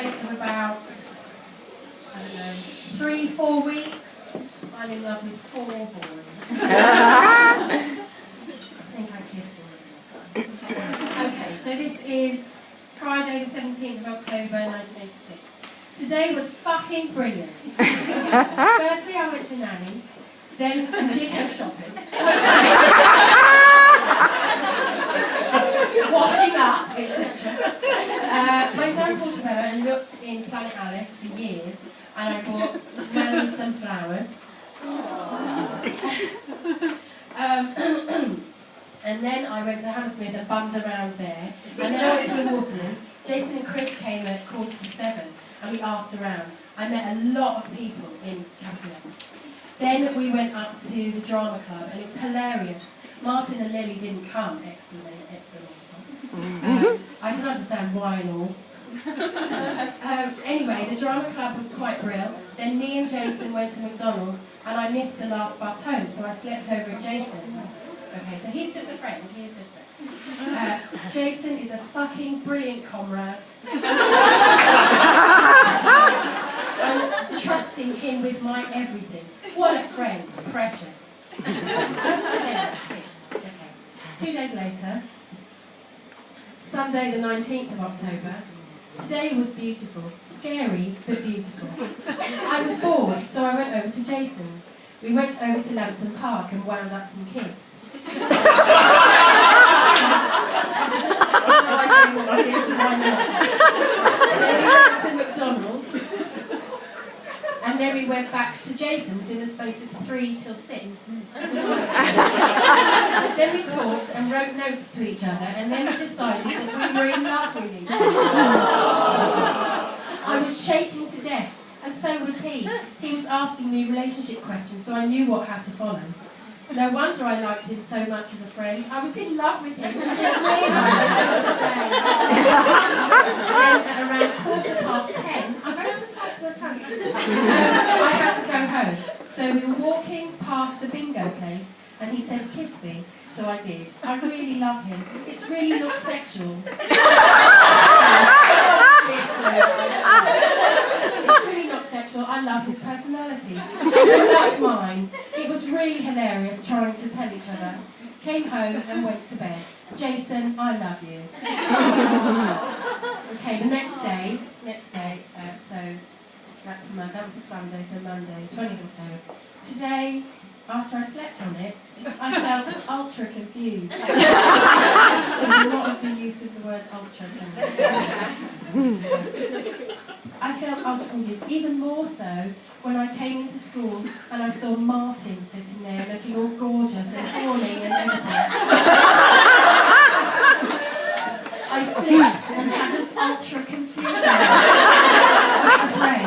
space of about, 3-4 weeks, I'm in love with 4 boys. I think I kissed them. Okay, so this is Friday the 17th of October 1986. Today was fucking brilliant. Firstly, I went to Nanny's, then did her shopping. Washing up, etc. Went down Portobello and looked in Planet Alice for years, and I bought Nanny some flowers. And then I went to Hammersmith and bummed around there. And then I went to the Watermans. Jason and Chris came at 6:45, and we asked around. I met a lot of people in capital letters. Then we went up to the drama club, and it was hilarious. Martin and Lily didn't come, exclamation. I can understand why and all. Anyway, the drama club was quite brilliant. Then me and Jason went to McDonald's, and I missed the last bus home, so I slept over at Jason's. Okay, so he's just a friend, Jason is a fucking brilliant comrade. I'm trusting him with my everything. What a friend, precious. Okay. 2 days later, Sunday the 19th of October. Today was beautiful, scary but beautiful. I was bored, so I went over to Jason's. We went over to Lambton Park and wound up some kids. Then we went to McDonald's, and then we went back to Jason's in the space of 3 till 6. Then we talked and wrote notes to each other, and then we decided that we were in love with each other. I was shaking to death, and so was he. He was asking me relationship questions, so I knew what had to follow. No wonder I liked him so much as a friend. I was in love with him. I didn't realise it today. Then at around 10:15, I'm very precise with time. I had to go home. So we were walking past the bingo place, and he said, "Kiss me." So I did. I really love him. It's really not sexual. It's really not sexual. I love his personality. He loves mine. It was really hilarious trying to tell each other. Came home and went to bed. Jason, I love you. Okay, the next day, so that was a Sunday, so Monday, 20th of October. Today, after I slept on it, I felt ultra confused. There's a lot of the use of the word ultra. I felt ultra confused, even more so when I came into school and I saw Martin sitting there looking all gorgeous and horny and everything. I flipped and had an ultra confusion of the brain,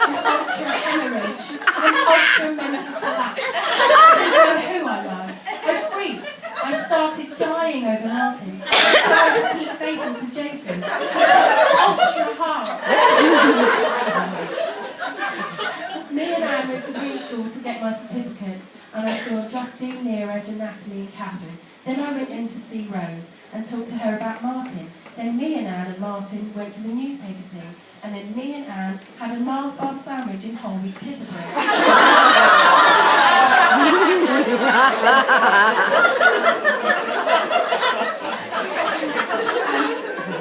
an ultra hemorrhage, an ultra mental collapse. I didn't know who I loved. I freaked. I started dying over Martin. I tried to keep faith into Jason. It was ultra hard. Me and Anne went to green school to get my certificates, and I saw Justine, Neeraj, and Natalie and Catherine. Then I went in to see Rose and talked to her about Martin. Then me and Anne and Martin went to the newspaper thing, and then me and Anne had a Mars bar sandwich in whole wheat Chittering.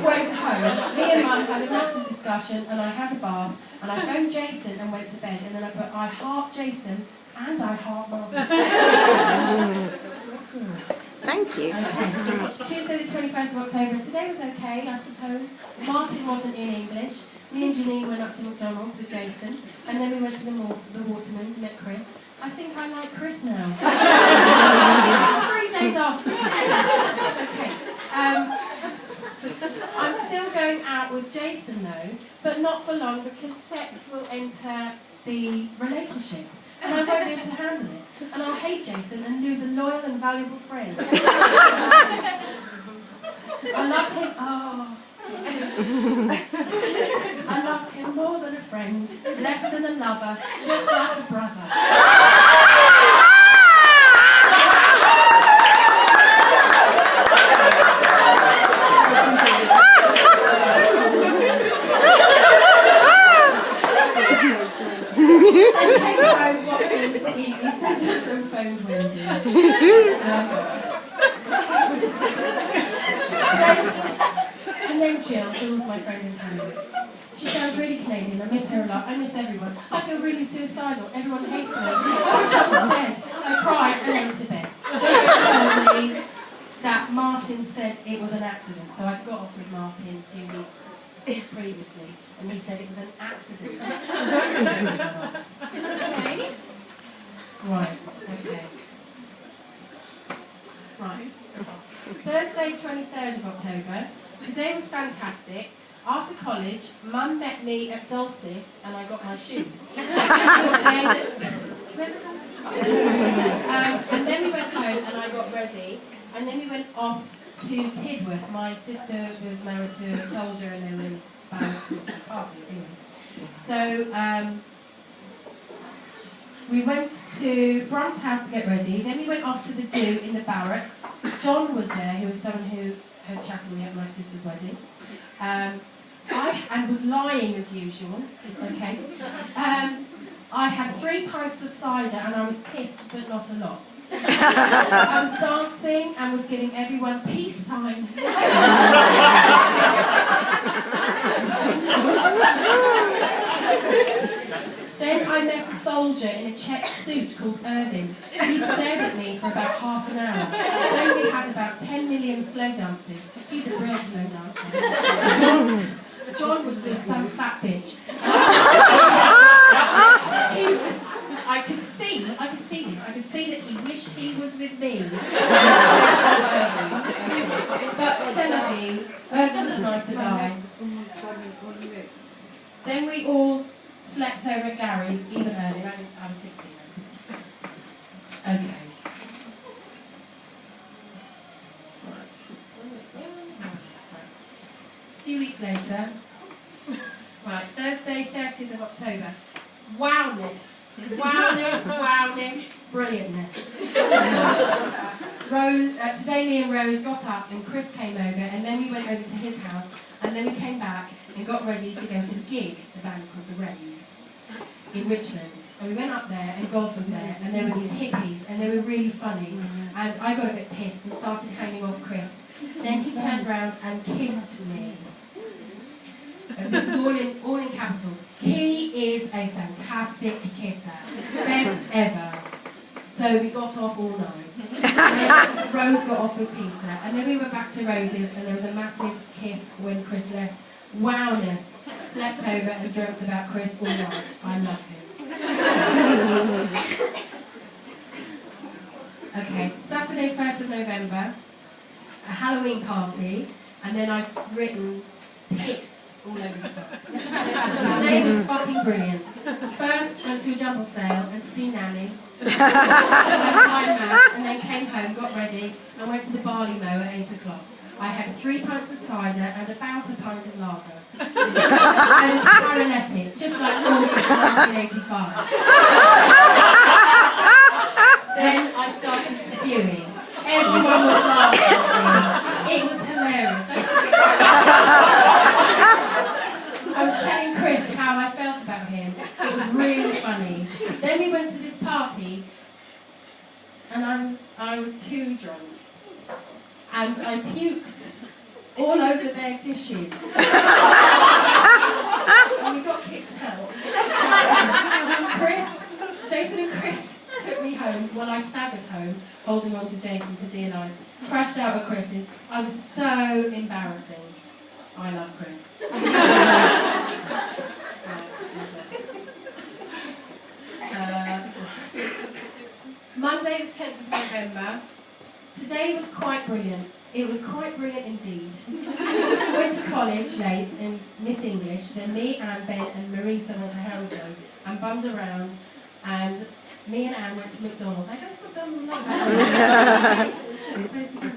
Went home. Me and Mum had a nasty discussion, and I had a bath, and I phoned Jason and went to bed, and then I put I heart Jason and I heart Martin. Thank you. Okay. Tuesday the 21st of October. Today was okay, I suppose. Martin wasn't in English. Me and Janine went up to McDonald's with Jason, and then we went to the Watermans and met Chris. I think I like Chris now. This is 3 days after. Okay. I'm still going out with Jason though, but not for long because sex will enter the relationship. And I won't be able to handle it. And I'll hate Jason and lose a loyal and valuable friend. I love him. I love him more than a friend, less than a lover, just like a brother. Jill, Jill's my friend in Canada. She sounds really Canadian. I miss her a lot. I miss everyone. I feel really suicidal. Everyone hates me. I wish I was dead. I cried and went to bed. Jason told me that Martin said it was an accident. So I'd got off with Martin a few weeks previously, and he said it was an accident. Okay? Right, okay. Right. Thursday, 23rd of October. Today was fantastic. After college, Mum met me at Dulcis and I got my shoes. Remember Dulcis? And then we went home and I got ready. And then we went off to Tidworth. My sister was married to a soldier and they were in barracks and it was a party. Anyway. So we went to Brunt's house to get ready. Then we went off to the do in the barracks. John was there, who was someone who had chatted me at my sister's wedding. I was lying as usual, okay. I had 3 pints of cider and I was pissed, but not a lot. I was dancing and was giving everyone peace signs. Then I met a soldier in a checked suit called Irving. He stared at me for about half an hour. Then we had about 10 million slow dances. He's a real slow dancer. John was with some fat bitch. I could see that he wished he was with me. But Cenavi, Irving's a nicer guy. Then we all slept over at Gary's, even earlier. I was 16. Okay. A few weeks later, right, Thursday, 30th of October. Wowness, brilliantness. Today me and Rose got up and Chris came over and then we went over to his house and then we came back and got ready to go to the gig, the band called The Rave, in Richmond. And we went up there and Goz was there and there were these hippies and they were really funny and I got a bit pissed and started hanging off Chris. Then he turned round and kissed me. And this is all in capitals. He is a fantastic kisser. Best ever. So we got off all night. Then Rose got off with Peter. And then we went back to Rose's and there was a massive kiss when Chris left. Wowness. Slept over and dreamt about Chris all night. I love him. Okay, Saturday 1st of November. A Halloween party. And then I've written pissed all over the top. Today was fucking brilliant. First went to a jumble sale and to see Nanny. Went climax and then came home, got ready and went to the barley mow at 8 o'clock. I had 3 pints of cider and about a pint of lager. I was paralytic, just like August 1985. Then I started spewing. Everyone was laughing at me. It was hilarious. I was telling Chris how I felt about him. It was really funny. Then we went to this party and I was too drunk. And I puked all over their dishes. And we got kicked out. Jason and Chris took me home while I staggered home, holding on to Jason for dear life. Crashed out at Chris's. I was so embarrassing. I love Chris. Monday the 10th of November. Today was quite brilliant. It was quite brilliant indeed. Went to college late and missed English. Then me, Anne, Ben and Marisa went to Hounslow and bummed around. And me and Anne went to McDonald's. I guess McDonald's like that. It's just basically...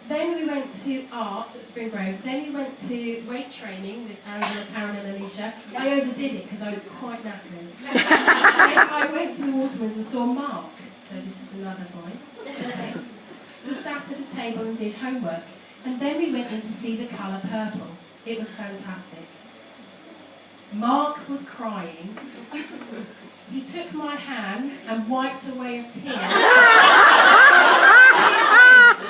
Then we went to art at Spring Grove. Then we went to weight training with Angela, Karen and Alicia. I overdid it because I was quite knackered. Then I went to the Watermans and saw Mark. So this is another boy. Okay. We sat at a table and did homework. And then we went in to see The Colour Purple. It was fantastic. Mark was crying. He took my hand and wiped away a tear from his face.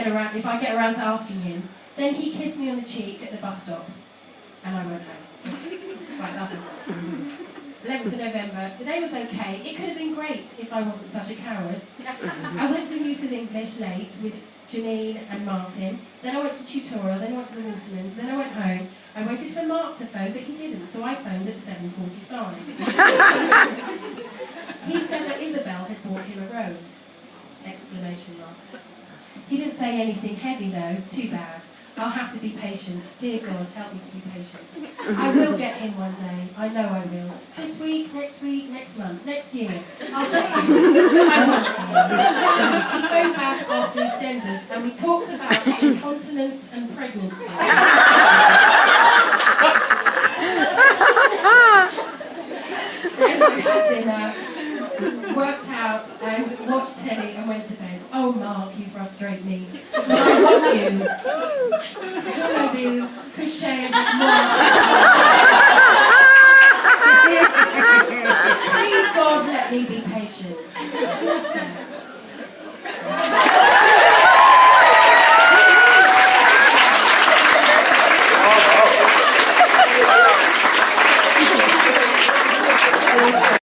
if I get around to asking him. Then he kissed me on the cheek at the bus stop, and I went home. Right, that's it. 11th of November. Today was okay. It could have been great if I wasn't such a coward. I went to Use of English late with Janine and Martin. Then I went to tutorial. Then I went to the Watermans. Then I went home. I waited for Mark to phone, but he didn't, so I phoned at 7:45. He said that Isabel had bought him a rose! Exclamation mark. He didn't say anything heavy though. Too bad. I'll have to be patient. Dear God, help me to be patient. I will get him one day. I know I will. This week, next month, next year. I'll get him. I want him. He phoned back after EastEnders and we talked about incontinence and pregnancy. Then we had dinner, worked out and watched telly and went to bed. Oh Mark, you frustrate me. But I love you. I love you. Crochet Please God, let me be patient.